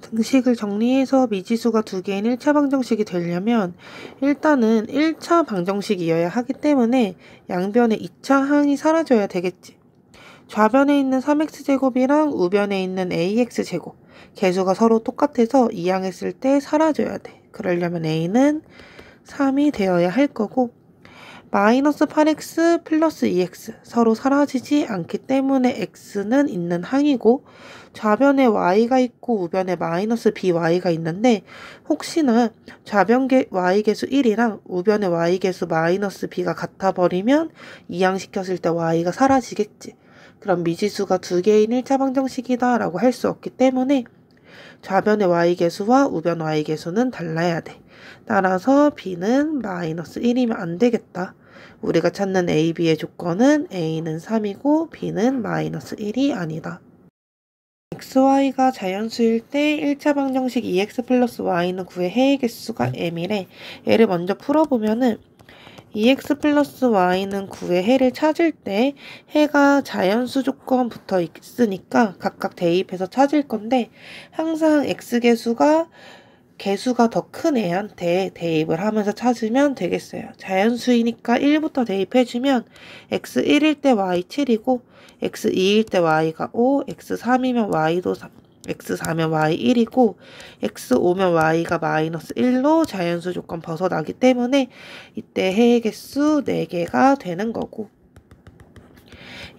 등식을 정리해서 미지수가 두 개인 1차 방정식이 되려면 일단은 1차 방정식이어야 하기 때문에 양변에 2차 항이 사라져야 되겠지. 좌변에 있는 3x제곱이랑 우변에 있는 ax제곱 개수가 서로 똑같아서 이항했을 때 사라져야 돼. 그러려면 a는 3이 되어야 할 거고 마이너스 8x 플러스 2x 서로 사라지지 않기 때문에 x는 있는 항이고 좌변에 y가 있고 우변에 마이너스 by가 있는데 혹시나 좌변 y계수 1이랑 우변의 y계수 마이너스 b가 같아 버리면 이항시켰을 때 y가 사라지겠지. 그럼 미지수가 두 개인 1차 방정식이다 라고 할 수 없기 때문에 좌변의 y계수와 우변 y계수는 달라야 돼. 따라서 b는 마이너스 1이면 안 되겠다. 우리가 찾는 a, b의 조건은 a는 3이고 b는 마이너스 1이 아니다. xy가 자연수일 때 1차 방정식 2x 플러스 y는 9의 해의 개수가 m이래. 얘를 먼저 풀어보면은 2x 플러스 y는 9의 해를 찾을 때 해가 자연수 조건 붙어 있으니까 각각 대입해서 찾을 건데 항상 x개수가 개수가 더 큰 애한테 대입을 하면서 찾으면 되겠어요. 자연수이니까 1부터 대입해주면 x1일 때 y7이고 x2일 때 y가 5, x3이면 y도 3, x4면 y1이고 x5면 y가 마이너스 1로 자연수 조건 벗어나기 때문에 이때 해의 개수 4개가 되는 거고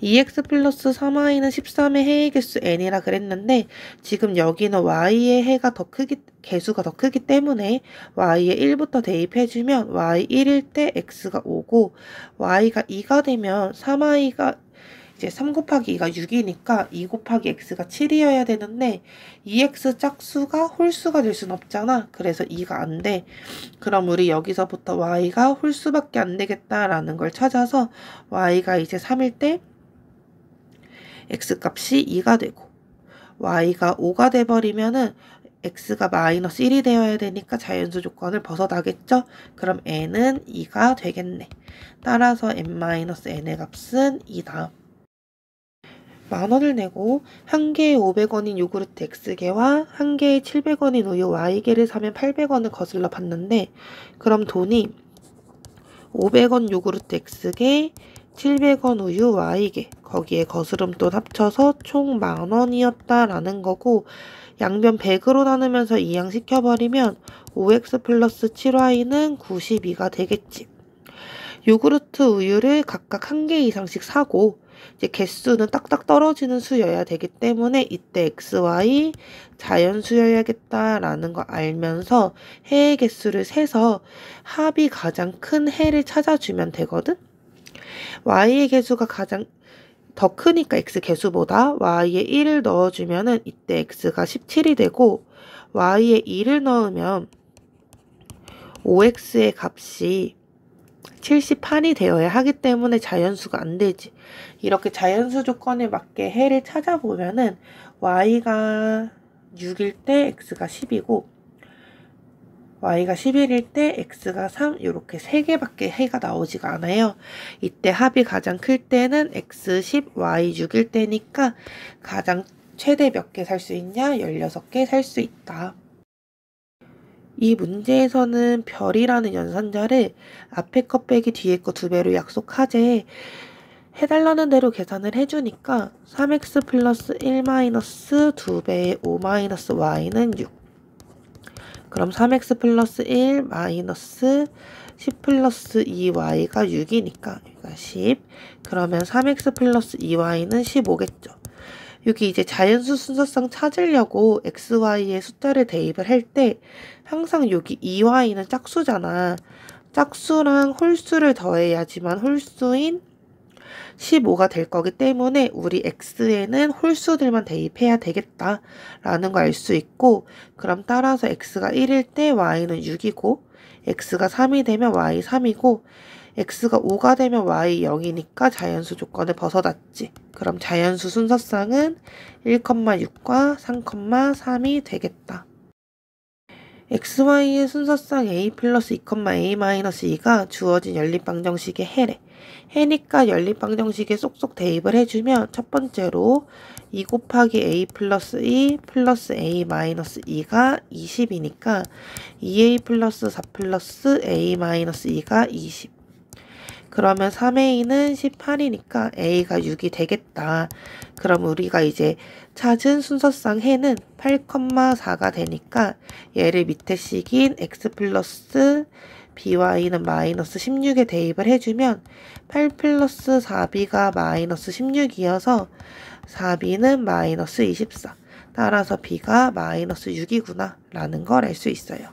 2x 플러스 3y는 13의 해의 개수 n이라 그랬는데 지금 여기는 y의 해가 더 크기 개수가 더 크기 때문에 y에 1부터 대입해주면 y1일 때 x가 5고 y가 2가 되면 3y가 이제 3 곱하기 2가 6이니까 2 곱하기 x가 7이어야 되는데 2x 짝수가 홀수가 될 순 없잖아. 그래서 2가 안 돼. 그럼 우리 여기서부터 y가 홀수밖에 안 되겠다라는 걸 찾아서 y가 이제 3일 때 x값이 2가 되고 y가 5가 돼버리면은 x가 마이너스 1이 되어야 되니까 자연수 조건을 벗어나겠죠? 그럼 n은 2가 되겠네. 따라서 n-n의 값은 2다. 만원을 내고 한 개에 500원인 요구르트 X개와 한 개에 700원인 우유 Y개를 사면 800원을 거슬러 받는데 그럼 돈이 500원 요구르트 X개, 700원 우유 Y개 거기에 거스름돈 합쳐서 총 만원이었다라는 거고 양변 100으로 나누면서 이항시켜버리면 5x 플러스 7y는 92가 되겠지. 요구르트 우유를 각각 한 개 이상씩 사고 이제 개수는 딱딱 떨어지는 수여야 되기 때문에 이때 xy 자연수여야겠다라는 거 알면서 해의 개수를 세서 합이 가장 큰 해를 찾아주면 되거든. y의 개수가 가장 더 크니까 x 개수보다 y에 1을 넣어주면은 이때 x가 17이 되고 y에 2를 넣으면 5x의 값이 78이 되어야 하기 때문에 자연수가 안 되지. 이렇게 자연수 조건에 맞게 해를 찾아보면은 y가 6일 때 x가 10이고 y가 11일 때 x가 3 이렇게 3개밖에 해가 나오지가 않아요. 이때 합이 가장 클 때는 x 10, y 6일 때니까 가장 최대 몇 개 살 수 있냐? 16개 살 수 있다. 이 문제에서는 별이라는 연산자를 앞에 거 빼기 뒤에 거 2배로 약속하재. 해달라는 대로 계산을 해주니까 3x 플러스 1 마이너스 2배의 5 마이너스 y는 6. 그럼 3x 플러스 1 마이너스 10 플러스 2y가 6이니까 여기가 10. 그러면 3x 플러스 2y는 15겠죠. 여기 이제 자연수 순서상 찾으려고 xy의 숫자를 대입을 할 때 항상 여기 2y는 짝수잖아. 짝수랑 홀수를 더해야지만 홀수인 15가 될 거기 때문에 우리 x에는 홀수들만 대입해야 되겠다라는 거 알 수 있고 그럼 따라서 x가 1일 때 y는 6이고 x가 3이 되면 y 3이고 x가 5가 되면 y 0이니까 자연수 조건을 벗어났지. 그럼 자연수 순서상은 1,6과 3,3이 되겠다. xy의 순서상 a 플러스 2,a 마이너스 2가 주어진 연립방정식의 해래. 해니까 연립방정식에 쏙쏙 대입을 해주면 첫 번째로 2 곱하기 a 플러스 2 플러스 a 마이너스 2가 20이니까 2a 플러스 4 플러스 a 마이너스 2가 20. 그러면 3a는 18이니까 a가 6이 되겠다. 그럼 우리가 이제 찾은 순서상 해는 8,4가 되니까 얘를 밑에 식인 x 플러스 by는 마이너스 16에 대입을 해주면 8 플러스 4b가 마이너스 16이어서 4b는 마이너스 24. 따라서 b가 마이너스 6이구나 라는 걸 알 수 있어요.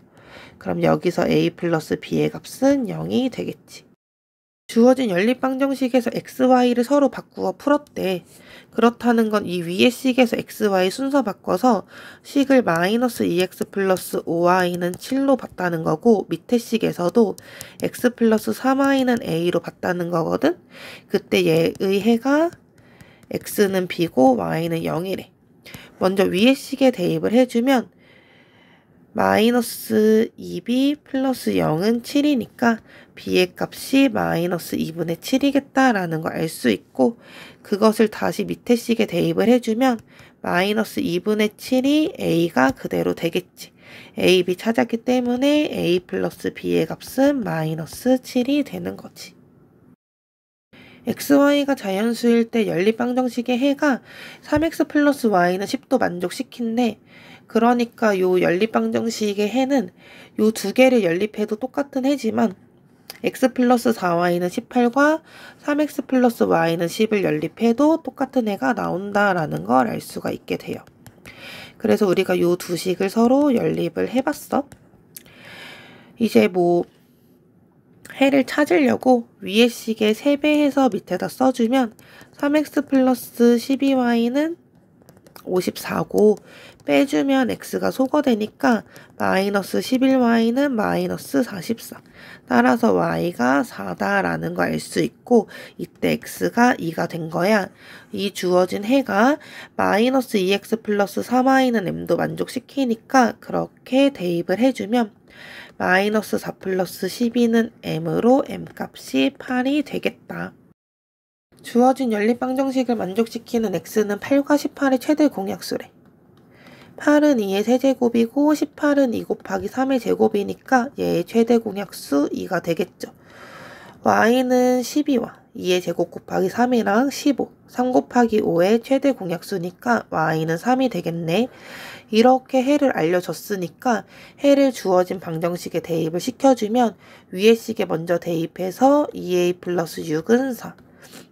그럼 여기서 a 플러스 b의 값은 0이 되겠지. 주어진 연립방정식에서 xy를 서로 바꾸어 풀었대. 그렇다는 건 이 위의 식에서 xy 순서 바꿔서 식을 마이너스 2x 플러스 5y는 7로 봤다는 거고 밑에 식에서도 x 플러스 3y는 a로 봤다는 거거든. 그때 얘의 해가 x는 b고 y는 0이래. 먼저 위의 식에 대입을 해주면 마이너스 2b 플러스 0은 7이니까 b의 값이 마이너스 2분의 7이겠다라는 걸 알 수 있고 그것을 다시 밑에 식에 대입을 해주면 마이너스 2분의 7이 a가 그대로 되겠지. a, b 찾았기 때문에 a 플러스 b의 값은 마이너스 7이 되는 거지. xy가 자연수일 때 연립방정식의 해가 3x 플러스 y는 10도 만족시킨대. 그러니까 요 연립방정식의 해는 요 두 개를 연립해도 똑같은 해지만 x 플러스 4y는 18과 3x 플러스 y는 10을 연립해도 똑같은 해가 나온다라는 걸 알 수가 있게 돼요. 그래서 우리가 요 두 식을 서로 연립을 해봤어. 이제 해를 찾으려고 위의 식에 3배해서 밑에다 써주면 3x 플러스 12y는 54고 빼주면 x가 소거되니까 마이너스 11y는 마이너스 44. 따라서 y가 4다라는 걸 알 수 있고 이때 x가 2가 된 거야. 이 주어진 해가 마이너스 2x 플러스 3y는 m도 만족시키니까 그렇게 대입을 해주면 마이너스 4 플러스 12는 m으로 m값이 8이 되겠다. 주어진 연립방정식을 만족시키는 x는 8과 18의 최대 공약수래. 8은 2의 세제곱이고 18은 2 곱하기 3의 제곱이니까 얘의 최대 공약수 2가 되겠죠. y는 12와 2의 제곱 곱하기 3이랑 15, 3 곱하기 5의 최대 공약수니까 y는 3이 되겠네. 이렇게 해를 알려줬으니까 해를 주어진 방정식에 대입을 시켜주면 위의 식에 먼저 대입해서 2a 플러스 6은 4.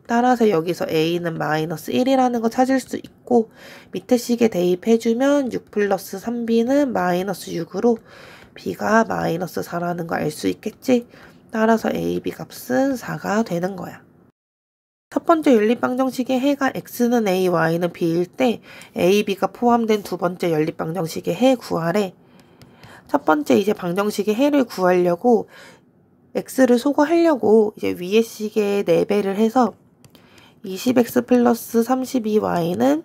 따라서 여기서 a는 마이너스 1이라는 거 찾을 수 있고 밑에 식에 대입해주면 6 플러스 3b는 마이너스 6으로 b가 마이너스 4라는 거 알 수 있겠지? 따라서 a, b 값은 4가 되는 거야. 첫 번째 연립방정식의 해가 x는 a, y는 b일 때 a, b가 포함된 두 번째 연립방정식의 해 구하래. 첫 번째 이제 방정식의 해를 구하려고 x를 소거하려고 이제 위의 식에 4배를 해서 20x 플러스 32y는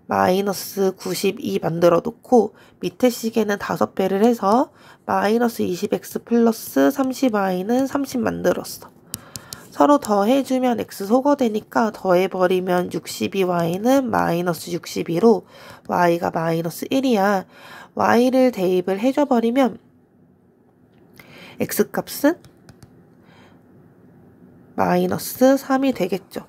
마이너스 92 만들어 놓고 밑에 식에는 5배를 해서 마이너스 20x 플러스 30y는 30 만들었어. 서로 더해주면 x 소거되니까 더해버리면 62y는 마이너스 62로 y가 마이너스 1이야. y를 대입을 해줘버리면 x값은 마이너스 3이 되겠죠.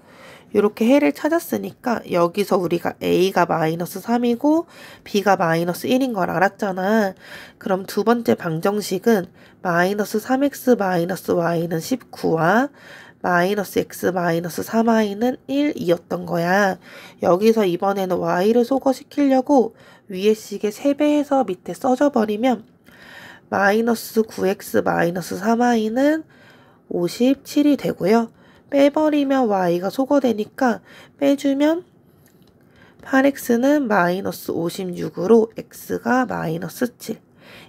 이렇게 해를 찾았으니까 여기서 우리가 a가 마이너스 3이고 b가 마이너스 1인 걸 알았잖아. 그럼 두 번째 방정식은 마이너스 3x 마이너스 y는 19와 마이너스 x 마이너스 3y는 1이었던 거야. 여기서 이번에는 y를 소거시키려고 위의 식에 3배해서 밑에 써줘버리면 마이너스 9x 마이너스 3y는 57이 되고요. 빼버리면 y가 소거되니까 빼주면 8x는 마이너스 56으로 x가 마이너스 7.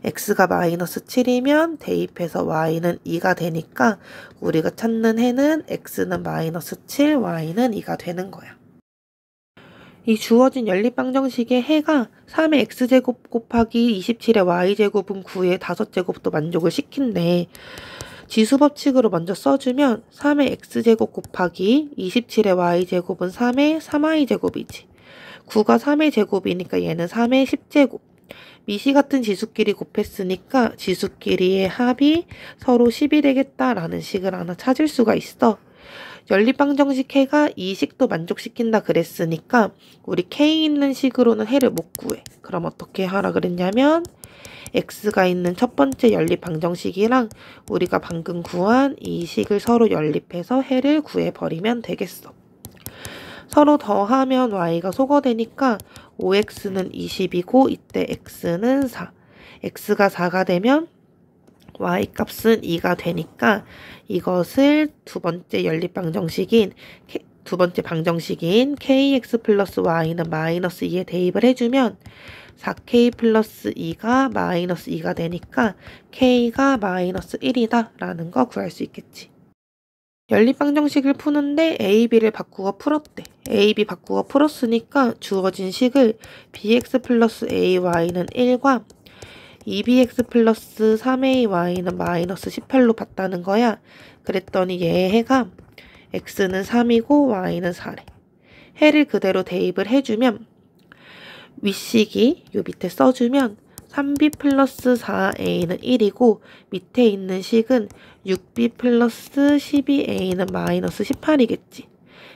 x가 마이너스 7이면 대입해서 y는 2가 되니까 우리가 찾는 해는 x는 마이너스 7, y는 2가 되는 거야. 이 주어진 연립방정식의 해가 3의 x제곱 곱하기 27의 y제곱은 9의 5제곱도 만족을 시킨대. 지수법칙으로 먼저 써주면 3의 x제곱 곱하기 27의 y제곱은 3의 3y제곱이지. 9가 3의 제곱이니까 얘는 3의 10제곱. 미시 같은 지수끼리 곱했으니까 지수끼리의 합이 서로 10이 되겠다라는 식을 하나 찾을 수가 있어. 연립방정식 해가 이 식도 만족시킨다 그랬으니까 우리 k 있는 식으로는 해를 못 구해. 그럼 어떻게 하라 그랬냐면 x가 있는 첫 번째 연립방정식이랑 우리가 방금 구한 이 식을 서로 연립해서 해를 구해버리면 되겠어. 서로 더하면 y가 소거되니까 5x는 20이고 이때 x는 4. x가 4가 되면 y 값은 2가 되니까 이것을 두 번째 방정식인 kx 플러스 y는 마이너스 2에 대입을 해주면 4k 플러스 2가 마이너스 2가 되니까 k가 마이너스 1이다 라는 거 구할 수 있겠지. 연립방정식을 푸는데 a, b를 바꾸어 풀었대. a, b 바꾸어 풀었으니까 주어진 식을 bx 플러스 ay는 1과 2bx 플러스 3ay는 마이너스 18로 봤다는 거야. 그랬더니 얘의 해가 x는 3이고 y는 4래. 해를 그대로 대입을 해주면 윗식이 요 밑에 써주면 3b 플러스 4a는 1이고 밑에 있는 식은 6b 플러스 12a는 마이너스 18이겠지.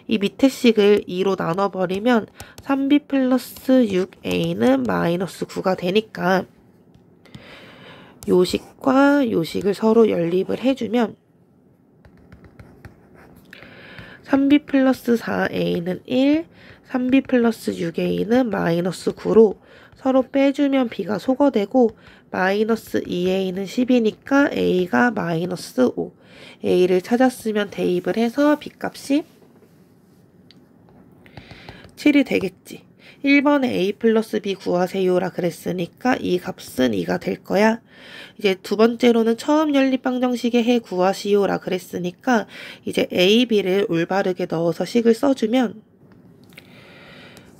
이 밑에 식을 2로 나눠버리면 3b 플러스 6a는 마이너스 9가 되니까 요 식과 요 식을 서로 연립을 해주면 3b 플러스 4a는 1, 3b 플러스 6a는 마이너스 9로 서로 빼주면 b가 소거되고 마이너스 2a는 10이니까 a가 마이너스 5. a를 찾았으면 대입을 해서 b값이 7이 되겠지. 1번에 a 플러스 b 구하세요라 그랬으니까 이 값은 2가 될 거야. 이제 두 번째로는 처음 연립방정식의 해 구하시오라 그랬으니까 이제 a, b를 올바르게 넣어서 식을 써주면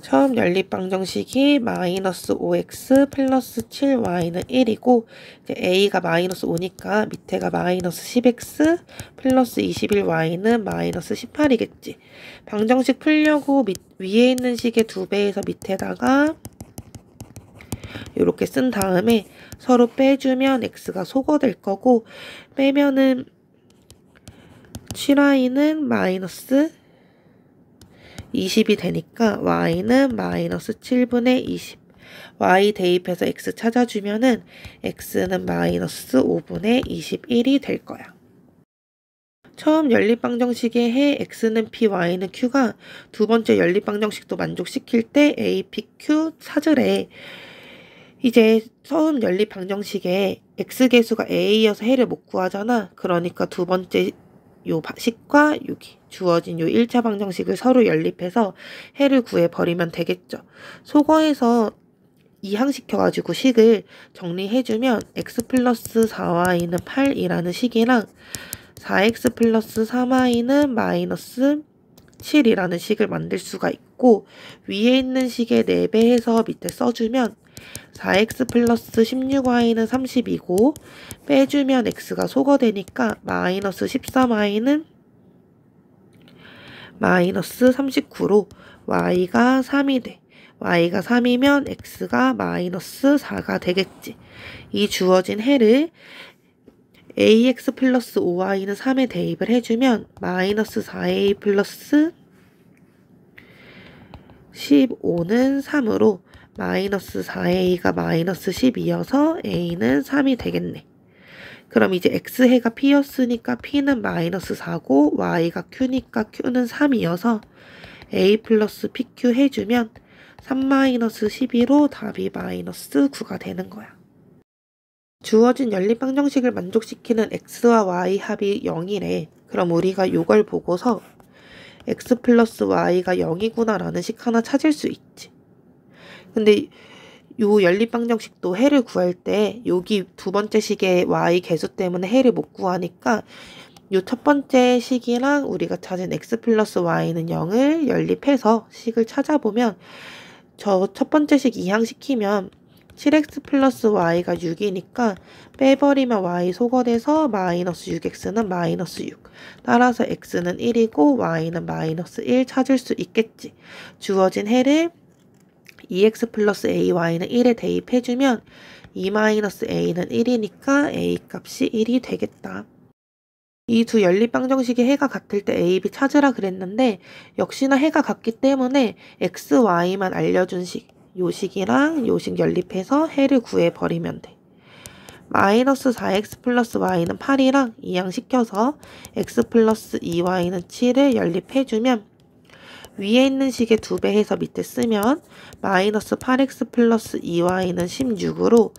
처음 연립방정식이 마이너스 5x 플러스 7y는 1이고 이제 a가 마이너스 5니까 밑에가 마이너스 10x 플러스 21y는 마이너스 18이겠지. 방정식 풀려고 위에 있는 식의 2배에서 밑에다가 이렇게 쓴 다음에 서로 빼주면 x가 소거될 거고 빼면은 7y는 마이너스 20이 되니까 y는 마이너스 7분의 20. y 대입해서 x 찾아주면은 x는 마이너스 5분의 21이 될 거야. 처음 연립방정식의 해 x는 p, y는 q가 두 번째 연립방정식도 만족시킬 때 a, p, q 찾으래. 이제 처음 연립방정식에 x계수가 a여서 해를 못 구하잖아. 그러니까 두 번째 요 식과 여기 주어진 요 1차 방정식을 서로 연립해서 해를 구해버리면 되겠죠. 소거해서 이항시켜가지고 식을 정리해주면 x 플러스 4y는 8이라는 식이랑 4x 플러스 3y는 마이너스 7이라는 식을 만들 수가 있고 위에 있는 식에 4배해서 밑에 써주면 4x 플러스 16y는 30이고 빼주면 x가 소거되니까 마이너스 13y는 마이너스 39로 y가 3이 돼. y가 3이면 x가 마이너스 4가 되겠지. 이 주어진 해를 ax 플러스 5y는 3에 대입을 해주면 마이너스 4a 플러스 15는 3으로 마이너스 4a가 마이너스 12여서 a는 3이 되겠네. 그럼 이제 x해가 p였으니까 p는 마이너스 4고 y가 q니까 q는 3이어서 a 플러스 pq 해주면 3 마이너스 12로 답이 마이너스 9가 되는 거야. 주어진 연립방정식을 만족시키는 x와 y 합이 0이래. 그럼 우리가 이걸 보고서 x 플러스 y가 0이구나 라는 식 하나 찾을 수 있지. 근데 요 연립방정식도 해를 구할 때 여기 두 번째 식의 y 계수 때문에 해를 못 구하니까 요 첫 번째 식이랑 우리가 찾은 x 플러스 y는 0을 연립해서 식을 찾아보면 저 첫 번째 식 이항시키면 7x 플러스 y가 6이니까 빼버리면 y 소거돼서 마이너스 6x는 마이너스 6. 따라서 x는 1이고 y는 마이너스 1 찾을 수 있겠지. 주어진 해를 2x 플러스 ay는 1에 대입해주면 2 마이너스 a는 1이니까 a 값이 1이 되겠다. 이 두 연립방정식의 해가 같을 때 a, b 찾으라 그랬는데 역시나 해가 같기 때문에 x, y만 알려준 식, 요 식이랑 요 식 연립해서 해를 구해버리면 돼. 마이너스 4x 플러스 y는 8이랑 이항시켜서 x 플러스 2y는 7을 연립해주면 위에 있는 식의 2배 해서 밑에 쓰면 마이너스 8x 플러스 2y는 16으로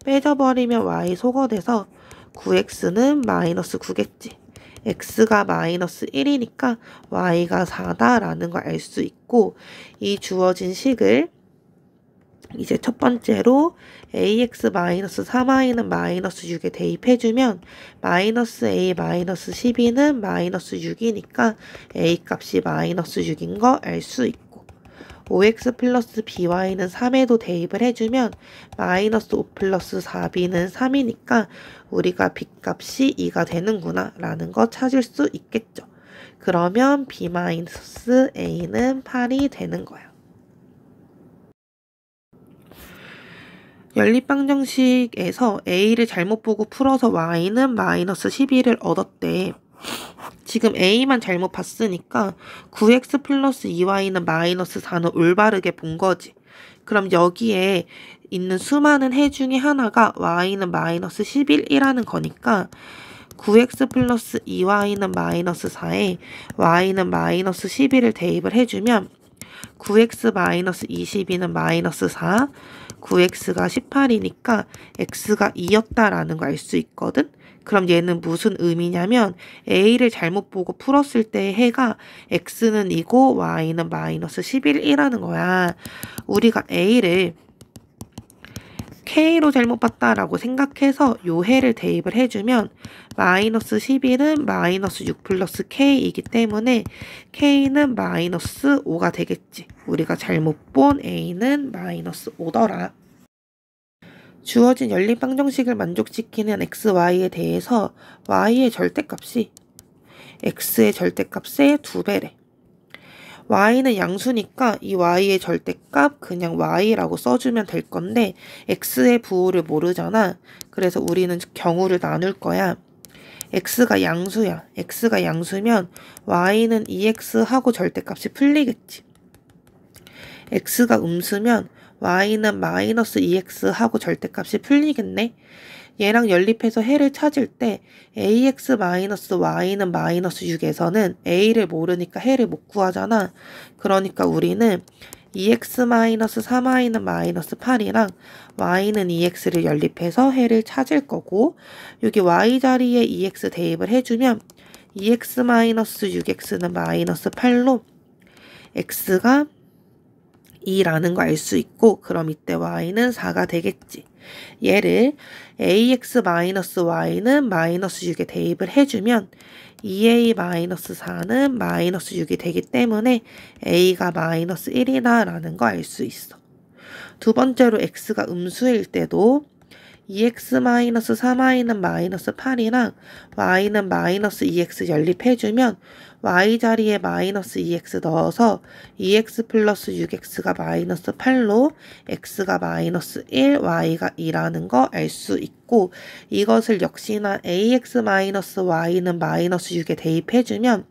빼져버리면 y 소거돼서 9x는 마이너스 9겠지. x가 마이너스 1이니까 y가 4다라는 걸 알 수 있고 이 주어진 식을 이제 첫 번째로 ax 마이너스 3y는 마이너스 6에 대입해주면 마이너스 a 마이너스 12는 마이너스 6이니까 a 값이 마이너스 6인 거 알 수 있고 5x 플러스 by는 3에도 대입을 해주면 마이너스 5 플러스 4b는 3이니까 우리가 b 값이 2가 되는구나 라는 거 찾을 수 있겠죠. 그러면 b 마이너스 a는 8이 되는 거야. 연립방정식에서 a를 잘못 보고 풀어서 y는 마이너스 12를 얻었대. 지금 a만 잘못 봤으니까 9x 플러스 2y는 마이너스 4는 올바르게 본 거지. 그럼 여기에 있는 수많은 해 중에 하나가 y는 마이너스 11이라는 거니까 9x 플러스 2y는 마이너스 4에 y는 마이너스 11을 대입을 해주면 9x 마이너스 22는 마이너스 4, 9x가 18이니까 x가 2였다라는 걸 알 수 있거든. 그럼 얘는 무슨 의미냐면 a를 잘못 보고 풀었을 때의 해가 x는 2고 y는 마이너스 11이라는 거야. 우리가 a를 k로 잘못 봤다라고 생각해서 요 해를 대입을 해주면 마이너스 11은 마이너스 6 플러스 k이기 때문에 k는 마이너스 5가 되겠지. 우리가 잘못 본 a는 마이너스 5더라. 주어진 연립방정식을 만족시키는 x, y에 대해서 y의 절대값이 x의 절대값의 2배래. y는 양수니까 이 y의 절대값 그냥 y라고 써주면 될 건데 x의 부호를 모르잖아. 그래서 우리는 경우를 나눌 거야. x가 양수야. x가 양수면 y는 2x 하고 절대값이 풀리겠지. x가 음수면 y는 마이너스 2x 하고 절대값이 풀리겠네. 얘랑 연립해서 해를 찾을 때 ax 마이너스 y는 마이너스 6에서는 a를 모르니까 해를 못 구하잖아. 그러니까 우리는 2x 마이너스 3y는 마이너스 8이랑 y는 2x를 연립해서 해를 찾을 거고 여기 y 자리에 2x 대입을 해주면 2x 마이너스 6x는 마이너스 8로 x가 2라는 거 알 수 있고 그럼 이때 y는 4가 되겠지. 얘를 ax-y는 마이너스 6에 대입을 해주면 2a-4는 마이너스 6이 되기 때문에 a가 마이너스 1이다 라는 거 알 수 있어. 두 번째로 x가 음수일 때도 2x-3y는 마이너스 8이랑 y는 마이너스 2x 연립해주면 y 자리에 마이너스 2x 넣어서 2x 플러스 6x가 마이너스 8로 x가 마이너스 1, y가 2라는 거 알 수 있고 이것을 역시나 ax-y는 마이너스 6에 대입해주면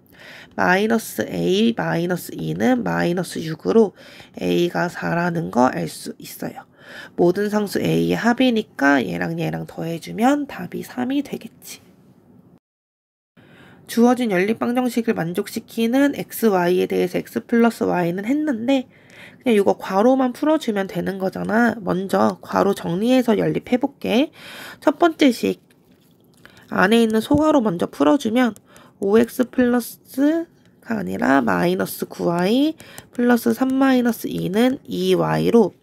마이너스 a 마이너스 2는 마이너스 6으로 a가 4라는 거 알 수 있어요. 모든 상수 a의 합이니까 얘랑 얘랑 더해주면 답이 3이 되겠지. 주어진 연립방정식을 만족시키는 x, y에 대해서 x 플러스 y는 했는데 그냥 이거 괄호만 풀어주면 되는 거잖아. 먼저 괄호 정리해서 연립해볼게. 첫 번째 식 안에 있는 소괄호 먼저 풀어주면 5x 플러스가 아니라 마이너스 9y 플러스 3-2는 2y로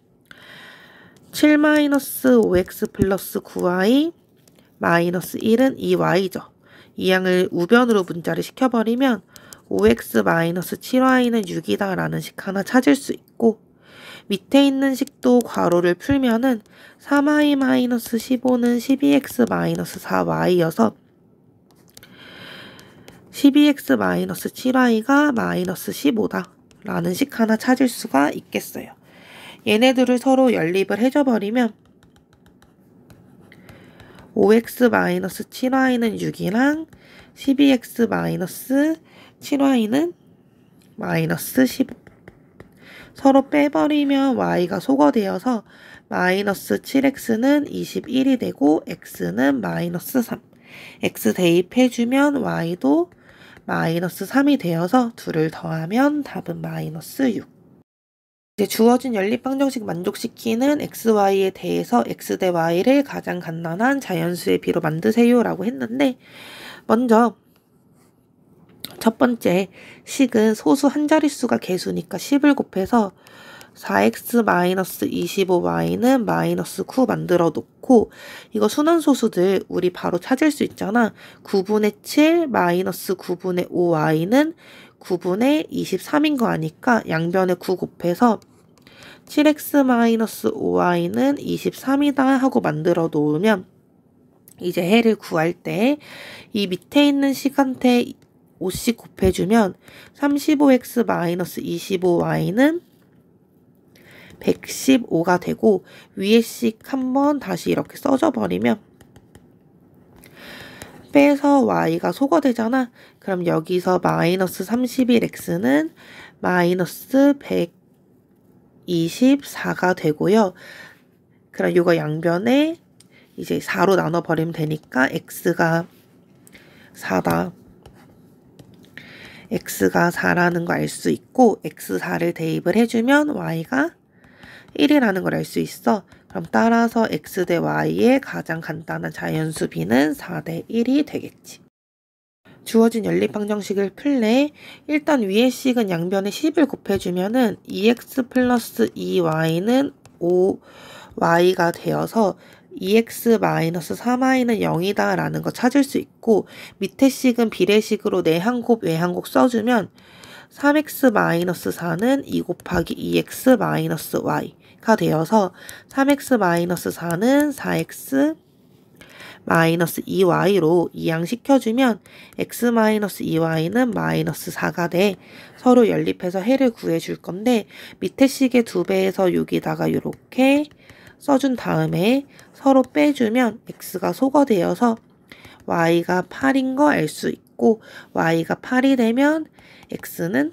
7-5x 플러스 9y 마이너스 1은 2y죠. 이 양을 우변으로 분자를 시켜버리면 5x 마이너스 7y는 6이다 라는 식 하나 찾을 수 있고 밑에 있는 식도 괄호를 풀면은 3y-15는 12x-4y여서 12x-7y가 -15다 라는 식 하나 찾을 수가 있겠어요. 얘네들을 서로 연립을 해줘버리면 5x-7y는 6이랑 12x-7y는 -15. 서로 빼버리면 y가 소거되어서 -7x는 21이 되고 x는 -3. x 대입해주면 y도 -3이 되어서 둘을 더하면 답은 -6. 이제 주어진 연립방정식 만족시키는 xy에 대해서 x 대 y를 가장 간단한 자연수의 비로 만드세요 라고 했는데, 먼저 첫 번째 식은 소수 한 자릿수가 개수니까 10을 곱해서 4x-25y는 -9 만들어 놓고, 이거 순환소수들 우리 바로 찾을 수 있잖아. 9분의 7 -9분의 5y는 9분의 23인 거 아니까 양변에 9 곱해서 7x-5y는 23이다 하고 만들어 놓으면 이제 해를 구할 때 이 밑에 있는 식한테 5씩 곱해주면 35x-25y는 115가 되고, 위에 식 한번 다시 이렇게 써줘 버리면 빼서 y가 소거되잖아. 그럼 여기서 -31x는 -124가 되고요. 그럼 이거 양변에 이제 4로 나눠버리면 되니까 x가 4다. x가 4라는 거 알 수 있고, x4를 대입을 해주면 y가 1이라는 걸 알 수 있어. 그럼 따라서 x 대 y의 가장 간단한 자연수 b는 4대 1이 되겠지. 주어진 연립방정식을 풀래. 일단 위의 식은 양변에 10을 곱해주면은 2x 플러스 2y는 5y가 되어서 2x-3y는 0이다 라는 거 찾을 수 있고, 밑에 식은 비례식으로 내항곱 외항곱 써주면 3x-4는 2 곱하기 2x-y가 되어서 3x-4는 4x-2y로 이항시켜주면 x-2y는 -4가 돼. 서로 연립해서 해를 구해줄 건데, 밑에 식의 2배에서 여기다가 이렇게 써준 다음에 서로 빼주면 x가 소거되어서 y가 8인 거 알 수 있고, y가 8이 되면 x는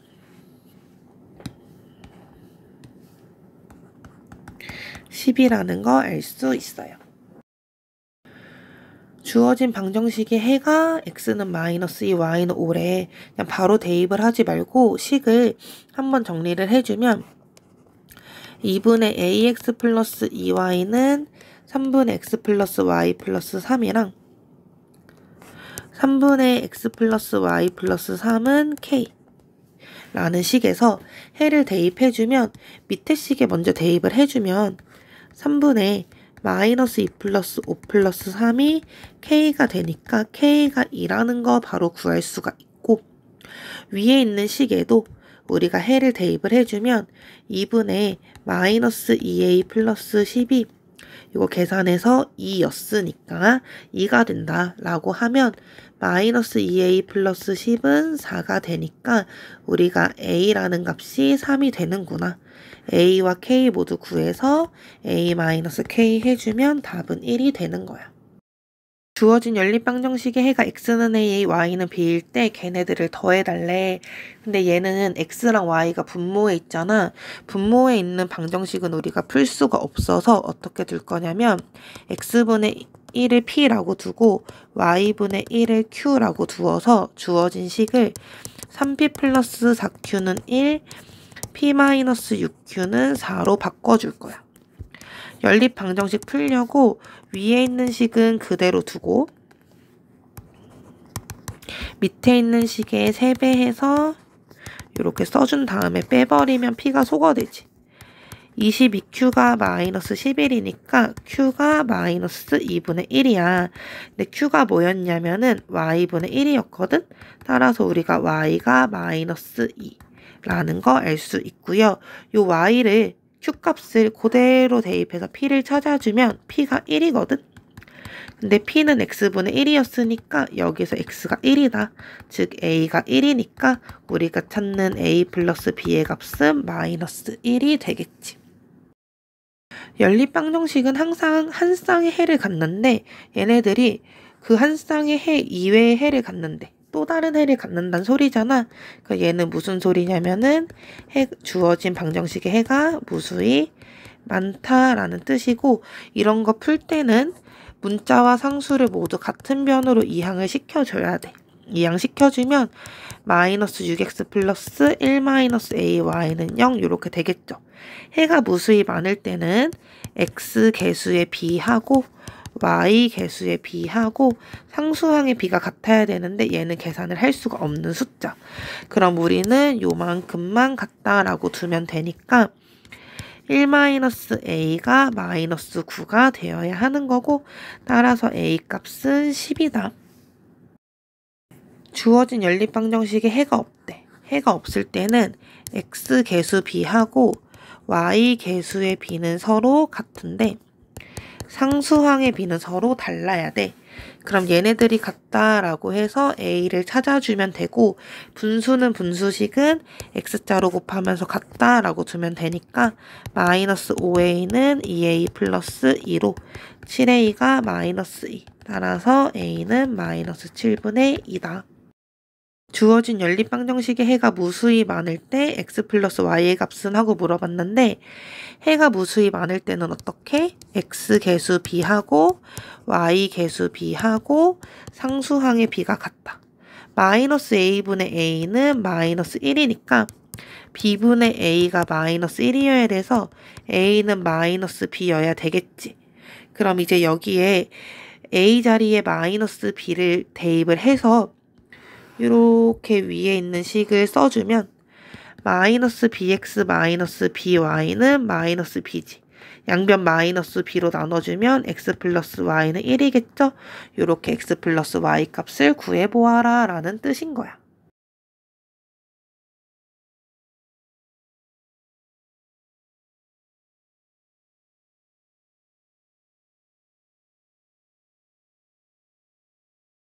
10이라는 거 알 수 있어요. 주어진 방정식의 해가 x는 -2, y는 5래. 그냥 바로 대입을 하지 말고 식을 한번 정리를 해주면 2분의 ax 플러스 2y는 3분의 x 플러스 y 플러스 3이랑 3분의 x 플러스 y 플러스 3은 k 라는 식에서 해를 대입해주면, 밑에 식에 먼저 대입을 해주면 3분의 -2 플러스 5 플러스 3이 k가 되니까 k가 2라는 거 바로 구할 수가 있고, 위에 있는 식에도 우리가 해를 대입을 해주면 2분의 -2a 플러스 10이 이거 계산해서 2였으니까 2가 된다 라고 하면 -2a 플러스 10은 4가 되니까 우리가 a라는 값이 3이 되는구나. a와 k 모두 구해서 a-k 해주면 답은 1이 되는 거야. 주어진 연립방정식의 해가 x는 a, y는 b일 때 걔네들을 더해달래. 근데 얘는 x랑 y가 분모에 있잖아. 분모에 있는 방정식은 우리가 풀 수가 없어서 어떻게 둘 거냐면 x분의 1을 p라고 두고 y분의 1을 q라고 두어서 주어진 식을 3p 플러스 4q는 1, p-6q는 4로 바꿔줄 거야. 연립 방정식 풀려고 위에 있는 식은 그대로 두고 밑에 있는 식에 3배해서 이렇게 써준 다음에 빼버리면 p가 소거되지. 22q가 -11이니까 q가 -2분의 1이야. 근데 q가 뭐였냐면은 y분의 1이었거든. 따라서 우리가 y가 -2라는 거 알 수 있고요. 요 y를 Q값을 그대로 대입해서 P를 찾아주면 P가 1이거든. 근데 P는 X분의 1이었으니까 여기서 X가 1이다. 즉 A가 1이니까 우리가 찾는 A 플러스 B의 값은 마이너스 1이 되겠지. 연립방정식은 항상 한 쌍의 해를 갖는데 얘네들이 그 한 쌍의 해 이외의 해를 갖는데 또 다른 해를 갖는다는 소리잖아. 그 얘는 무슨 소리냐면은 주어진 방정식의 해가 무수히 많다라는 뜻이고, 이런 거 풀 때는 문자와 상수를 모두 같은 변으로 이항을 시켜줘야 돼. 이항시켜주면 마이너스 6x 플러스 1 마이너스 ay는 0 이렇게 되겠죠. 해가 무수히 많을 때는 x 개수의 b하고 y 개수의 b하고 상수항의 b가 같아야 되는데 얘는 계산을 할 수가 없는 숫자. 그럼 우리는 요만큼만 같다라고 두면 되니까 1-a가 마이너스 9가 되어야 하는 거고, 따라서 a 값은 10이다. 주어진 연립방정식에 해가 없대. 해가 없을 때는 x 개수 b하고 y 개수의 b는 서로 같은데 상수항의 b는 서로 달라야 돼. 그럼 얘네들이 같다라고 해서 a를 찾아주면 되고, 분수는 분수식은 x자로 곱하면서 같다라고 두면 되니까 마이너스 5a는 2a 플러스 2로 7a가 마이너스 2. 따라서 a는 마이너스 7분의 2다. 주어진 연립방정식의 해가 무수히 많을 때 x 플러스 y의 값은 하고 물어봤는데, 해가 무수히 많을 때는 어떻게? x 개수 b하고 y 개수 b하고 상수항의 b가 같다. 마이너스 a분의 a는 마이너스 1이니까 b분의 a가 마이너스 1이어야 돼서 a는 마이너스 b여야 되겠지. 그럼 이제 여기에 a 자리에 마이너스 b를 대입을 해서 이렇게 위에 있는 식을 써주면 마이너스 bx 마이너스 by는 마이너스 b지. 양변 마이너스 b로 나눠주면 x 플러스 y는 1이겠죠? 이렇게 x 플러스 y 값을 구해보아라 라는 뜻인 거야.